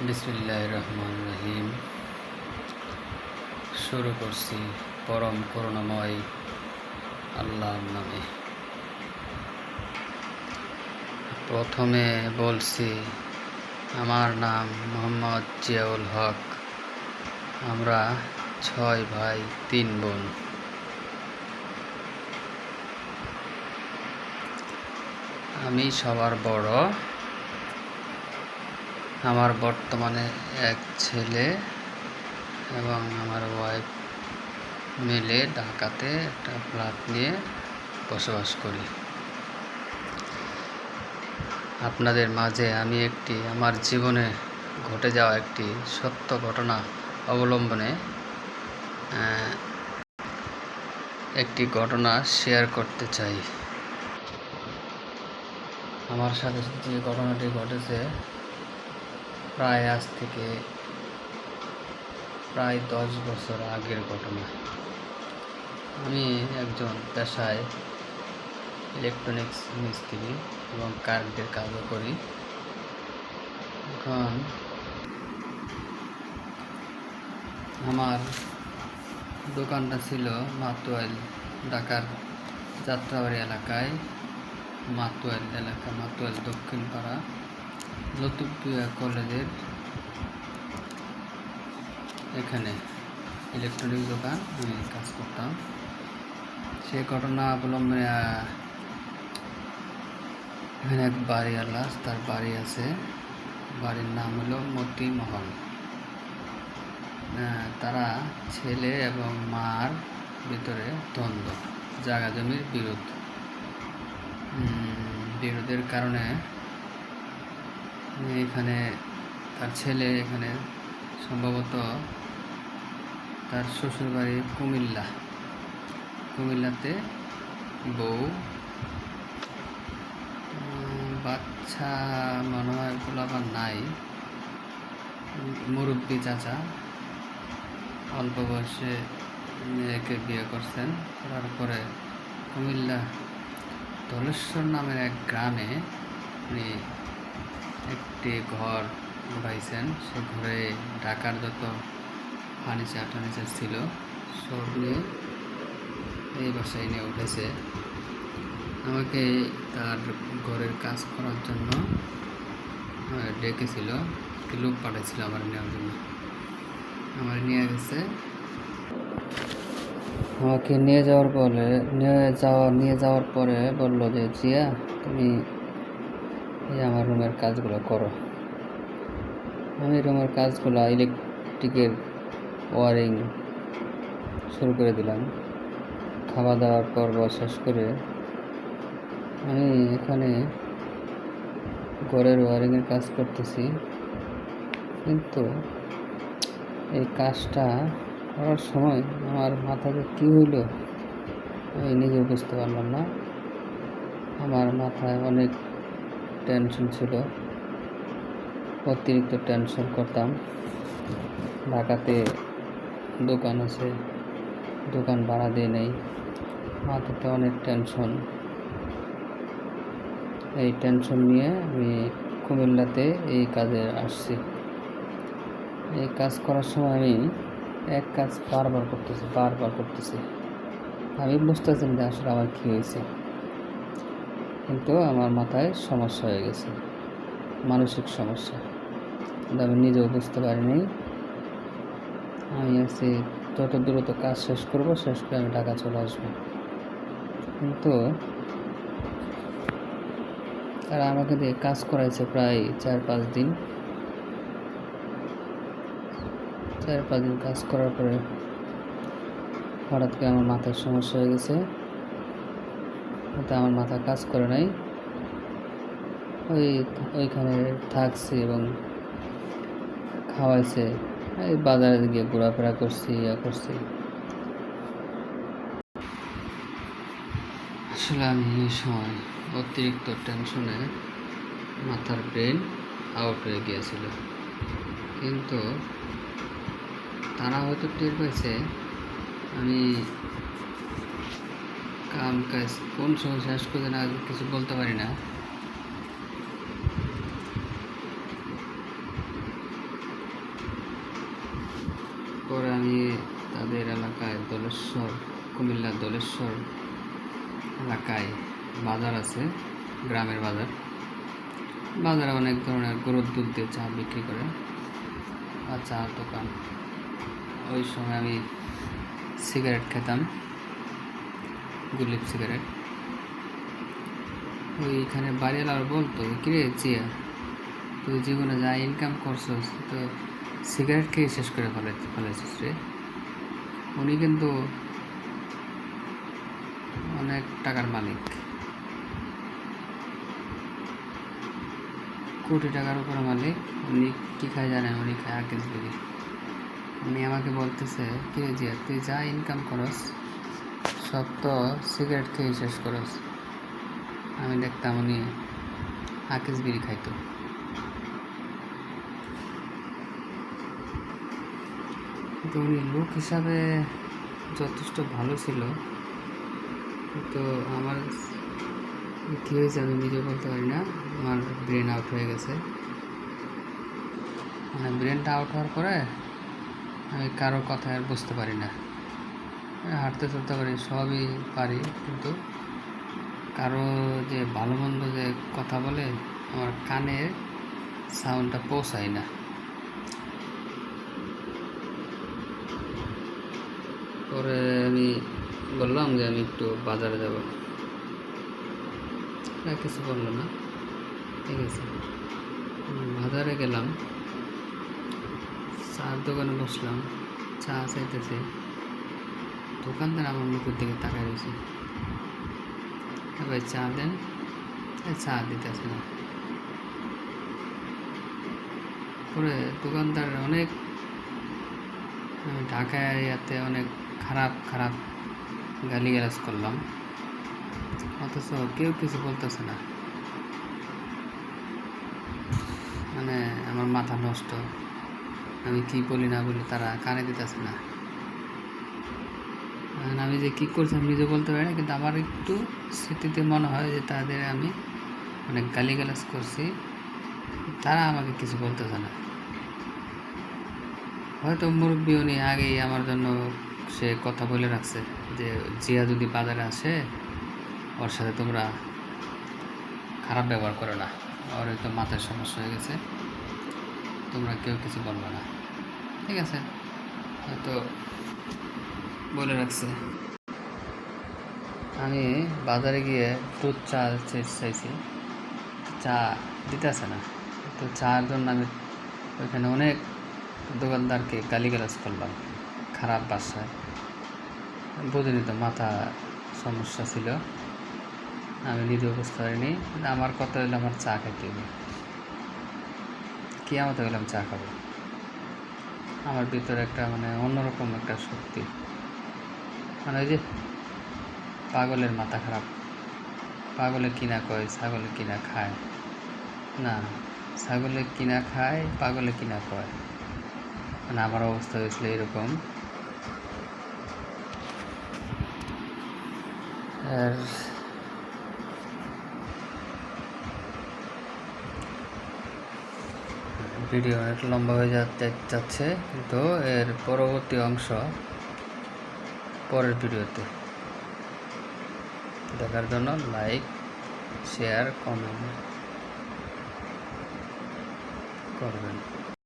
বিসমিল্লাহির রহমানির রহিম। শুরু করছি পরম করুণাময় আল্লাহর নামে। প্রথমে বলছি, আমার নাম মোহাম্মদ জিয়াউল হক। আমরা 6 ভাই 3 বোন। আমি সবার বড়। আমার বর্তমানে এক ছেলে এবং আমার ওয়াইফ মিলে ঢাকাতে একটা ফ্ল্যাট নিয়ে বসবাস করি। আপনাদের মাঝে আমি আমার জীবনে ঘটে যাওয়া একটি সত্য ঘটনা অবলম্বনে একটি ঘটনা শেয়ার করতে চাই। আমার সাথে যে ঘটনাটি ঘটেছে আজ থেকে প্রায় 10 বছর আগের ঘটনা। আমি একজন পেশায় ইলেকট্রনিক্স মিস্ত্রি এবং কারেন্টের কাজও করি। এখন আমার দোকানটা ছিল মাতুয়াইল, ঢাকার যাত্রাবাড়ি এলাকায়, মাতুয়াইল দক্ষিণ পাড়া লতিফিয়া কলেজের এখানে ইলেকট্রনিক্স দোকান আমি কাজ করতাম। সেই ঘটনা অবলম্বনে এখানে এক বাড়িওয়ালা, তার বাড়ি আছে, বাড়ির নাম হলো মতিমহল। তারা ছেলে এবং মার ভিতরে দ্বন্দ্ব, জায়গা জমির বিরোধের কারণে এখানে তার ছেলে এখানে সম্ভবত তার শ্বশুরবাড়ি কুমিল্লাতে বউ, বাচ্চা মনে হয় গোলাবার নাই, মুরব্বী চাচা অল্প বয়সে মেয়েকে বিয়ে করছেন। করার পরে কুমিল্লা ধলেশ্বর নামের এক গ্রামে উনি একটি ঘর উঠাইছেন। সে ঘরে ঢাকার যত ফার্নিচার ছিল সব নিয়ে এই বাসায় নিয়ে উঠেছে। আমাকে তার ঘরের কাজ করার জন্য ডেকেছিল, একটি লোক পাঠিয়েছিল আমার নেওয়ার জন্য। আমার নিয়ে গেছে। আমাকে নিয়ে যাওয়ার পরে বললো যে, জিয়া, তুমি আমার রুমের কাজগুলো করো। আমি রুমের কাজগুলো ইলেকট্রিকের ওয়ারিং শুরু করে দিলাম। খাওয়া দাওয়ার পর্ব শেষ করে আমি এখানে ঘরের ওয়ারিংয়ের কাজ করতেছি, কিন্তু এই কাজটা করার সময় আমার মাথাতে কী হইল আমি নিজে বুঝতে পারলাম না। আমার মাথায় অনেক টেনশন ছিল, অতিরিক্ত টেনশন করতাম। ঢাকাতে দোকান আছে, দোকান ভাড়া দিয়ে নেই, মাথাতে অনেক টেনশন। এই টেনশন নিয়ে আমি কুমিল্লাতে এই কাজে আসছি। এই কাজ করার সময় আমি এক কাজ বারবার করতেছি। আমি বুঝতেছি যে আসলে আমার কী হয়েছে, কিন্তু আমার মাথায় সমস্যা হয়ে গেছে, মানসিক সমস্যা, কিন্তু আমি নিজেও বুঝতে পারিনি। আমি আছি যত দ্রুত কাজ শেষ করে আমি ঢাকা চলে আসবো। কিন্তু তারা আমাকে দিয়ে কাজ করাইছে প্রায় 4-5 দিন। 4-5 দিন কাজ করার পরে হঠাৎ করে আমার মাথায় সমস্যা হয়ে গেছে। আমার মাথা কাজ করে নাই। ওইখানে থাকছি এবং খাওয়াইছে, এই বাজারে গিয়ে ঘোরাফেরা করছি। আসলে আমি এই সময় অতিরিক্ত টেনশনে মাথার ব্রেন আউট হয়ে গিয়েছিল, কিন্তু তারা হয়তো টের পেয়েছে আমি কাম কাজ কোন সময় শেষ করে না কিছু বলতে পারি না। পরে আমি তাদের এলাকায় কুমিল্লার দলেশ্বর এলাকায় বাজার আছে, গ্রামের বাজারে অনেক ধরনের গরুর দুধ দিয়ে চা বিক্রি করে বা চার দোকান। ওই সময় আমি সিগারেট খেতাম, গুলিপ সিগারেট। ওইখানে বাড়িওয়ালা বলতো, কিরে চিয়া, তুই জীবনে যা ইনকাম করছিস তো সিগারেট খেয়ে শেষ করে ফেলেছিস রে। উনি কিন্তু অনেক টাকার মালিক, কোটি টাকার উপরে মালিক। উনি কী খায় জানেন? উনি খায় আকিস বিড়ি। উনি আমাকে বলতেছে, কিরে জিয়া, তুই যা ইনকাম করস সব তো সিগারেট খেয়ে শেষ করস। আমি দেখতাম উনি আকিস বিড়ি খাইতো। তো উনি লোক হিসাবে যথেষ্ট ভালো ছিল, তো আমার কী হয়েছে আমি নিজে বলতে পারি না। আমার ব্রেন আউট হয়ে গেছে। মানে ব্রেনটা আউট হওয়ার পরে আমি কারো কথা আর বুঝতে পারি না। হাঁটতে চলতে পারি, সবই পারি, কিন্তু কারো যে ভালো মন্দ যে কথা বলে আমার কানে সাউন্ডটা পৌঁছায় না। পরে আমি বললাম যে আমি একটু বাজারে যাব, কিছু বললো না, ঠিক আছে। বাজারে গেলাম, চার দোকানে বসলাম, চা চাইতেছে। দোকানদার আমার মুখের দিকে তাকায় রয়েছে, ভাই চা দেন, চা দিতেছে না। পরে দোকানদার অনেক, ঢাকা এরিয়াতে অনেক খারাপ গালিগালাজ করলাম, অথচ কেউ কিছু বলতেছে না। মানে আমার মাথা নষ্ট, আমি কি বলি না বলি তারা কানে দিতেছে না। আমি যে কী করছি আমি নিজে বলতে পারি না, কিন্তু আমার একটু স্মৃতিতে মনে হয় যে তাদের আমি অনেক গালিগালাজ করছি, তারা আমাকে কিছু বলতেছে না। হয়তো মুরব্বী উনি আগেই আমার জন্য সে কথা বলে রাখছে যে জিয়া যদি বাজারে আসে ওর সাথে তোমরা খারাপ ব্যবহার করো না, ওর হয়তো মাথায় সমস্যা হয়ে গেছে, তোমরা কেউ কিছু বলবে না, ঠিক আছে, হয়তো বলে রাখছে। আমি বাজারে গিয়ে দুধ চা চাইছি, চা দিতেছে না। তো চার জন্য আমি ওইখানে অনেক দোকানদারকে গালিগালাজ করলাম খারাপ ভাষায়। বুঝিনি তো, মাথা সমস্যা ছিল, আমি নিজেও বুঝতে পারিনি। আমার কথা হইলো আমার চা খাইতে হবে, কি আমাতে গেলাম চা খাবো। আমার ভিতরে একটা মানে অন্যরকম একটা শক্তি, মানে ওই যে পাগলের মাথা খারাপ, পাগলে কিনা কয় ছাগলে কিনা খায় না, ছাগলে কিনা খায় পাগলে কিনা কয়। মানে আমার অবস্থা হয়েছিল এরকম। আর ভিডিও অনেক লম্বা হয়ে যাচ্ছে, কিন্তু এর পরবর্তী অংশ পরের ভিডিওতে দেখার জন্য লাইক, শেয়ার, কমেন্ট করবেন।